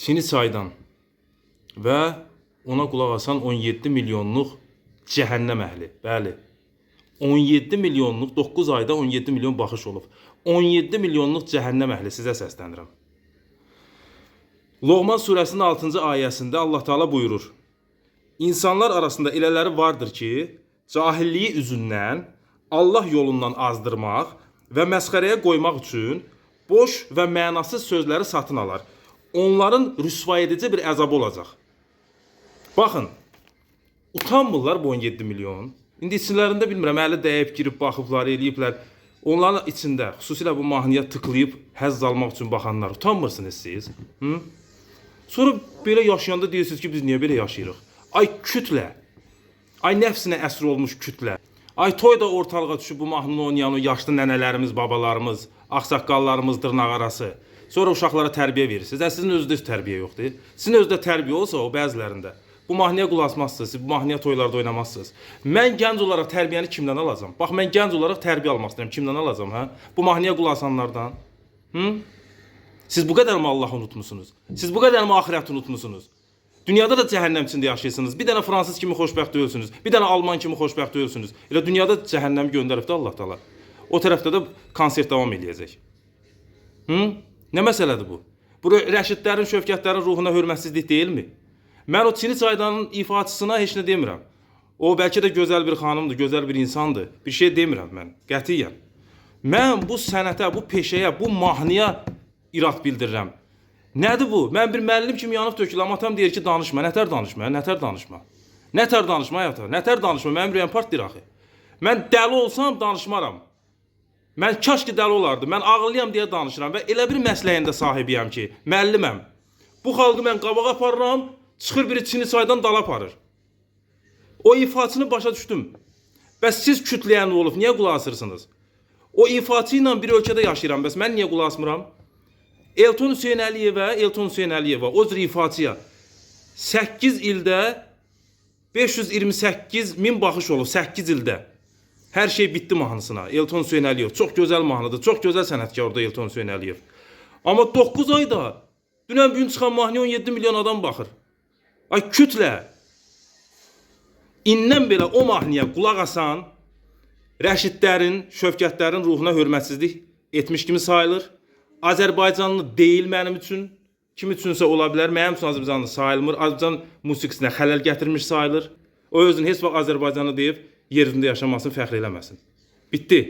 Sini çaydan və ona qulaq asan 17 milyonluq cəhənnəm əhli. Bəli. 17 milyonluq 9 ayda 17 milyon baxış olub. 17 milyonluq cəhənnəm əhli sizə səslənirəm. Loğman surəsinin 6-cı ayəsində Allah Taala buyurur: İnsanlar arasında elələri vardır ki, cahilliyi üzündən Allah yolundan azdırmaq və məsxərəyə qoymaq üçün boş və mənasız sözləri satın alar. Onların rüsvay edici bir əzabı olacaq. Baxın, utanmırlar bu 17 milyon. İndi içlərində bilmirəm, əli dəyib, girib, baxıblar, eləyiblər. Onların içində, xüsusilə bu mahnıya tıklayıb, həzz almaq üçün baxanlar, utanmırsınız siz? Hı? Sonra belə yaşayanda deyirsiniz ki, biz niyə belə yaşayırıq? Ay kütlə, ay nəfsinə əsr olmuş kütlə. Ay toyda ortalığa düşüb bu mahnını oynayan o yaşlı nənələrimiz, babalarımız, ağsaqqallarımız dırnaq arası. Sonra uşaqlara tərbiyə verirsiniz. Sizin özünüzdə tərbiyə yoxdur. Sizin özündə tərbiyə olsa o bəzilərində. Bu mahnıya qulaq asmazsınız, siz bu mahnıya toylarda oynamazsınız. Mən gənc olaraq tərbiyəni kimdən alacağam? Bax, mən gənc olaraq tərbiyə almaq istəyirəm. Kimdən alacağam, hə? Bu mahnıya qulaq asanlardan. Hı? Siz bu qədər mi Allah'ı unutmusunuz? Siz bu qədər mi ahirəti unutmusunuz? Dünyada da cəhənnəm içində yaşayırsınız. Bir dənə Fransız kimi xoşbəxt deyilsiniz. Bir dənə Alman kimi xoşbəxt deyilsiniz. Elə dünyada cəhənnəmi göndəribdi Allah Taala. O tərəfdə də konsert davam edəcək. Hı? Nə məsələdir bu? Bu Rəşidlərin, Şövkətlərin ruhuna hörmətsizlik deyilmi? Mən o Çini Çaydanın ifaçısına heç nə demirəm. O bəlkə də gözəl bir xanımdır, gözəl bir insandır. Bir şey demirəm mən, qətiyyən. Mən bu sənətə, bu peşəyə, bu mahnıya irad bildirirəm. Nədir bu? Mən bir müəllim kimi yanıb töküləm. Atam deyir ki, danışma. Nətər danışma? Nətər danışma? Nətər danışma həyata? Nətər danışma? Mənim ürəyim partlayır axı. Mən dəli olsam danışmaram. Mən kaş ki dəli olardı. Mən ağıllıyam deyə danışıram və elə bir məsləyində sahibiyəm ki, müəlliməm. Bu xalqı mən qabağa aparıram, çıxır biri Çini Çaydan dala aparır. O ifaçını başa düşdüm. Bəs siz kütləyən olub, niyə qulaq asırsınız? O ifaçı ilə bir ölkədə yaşayıram, bəs mən niyə qulaq asmıram? Elton Hüseyn Əliyeva o cür ifaçıya 8 ildə 528 min baxış olub, 8 ildə. Hər şey bitdi mahnısına. Elton Hüseyn Əliyev çox gözəl mahnıdır, çox gözəl sənətkardır Elton Hüseyn Əliyev. Amma 9 ayda dünən bugün çıxan mahnıya 17 milyon adam baxır. Ay kütlə. İndən belə o mahnıya qulaq asan Rəşidlərin, Şövkətlərin ruhuna hörmətsizlik etmiş kimi sayılır. Azərbaycanlı deyil mənim üçün. Kim üçünsə ola bilər. Mənim üçün Azərbaycanlı sayılmır. Azərbaycan musiqisinə xələl gətirmiş sayılır. O özünü heç vaxt Azərbaycanlı deyib yerində yaşamasını fəxr eləməsin. Bitdi.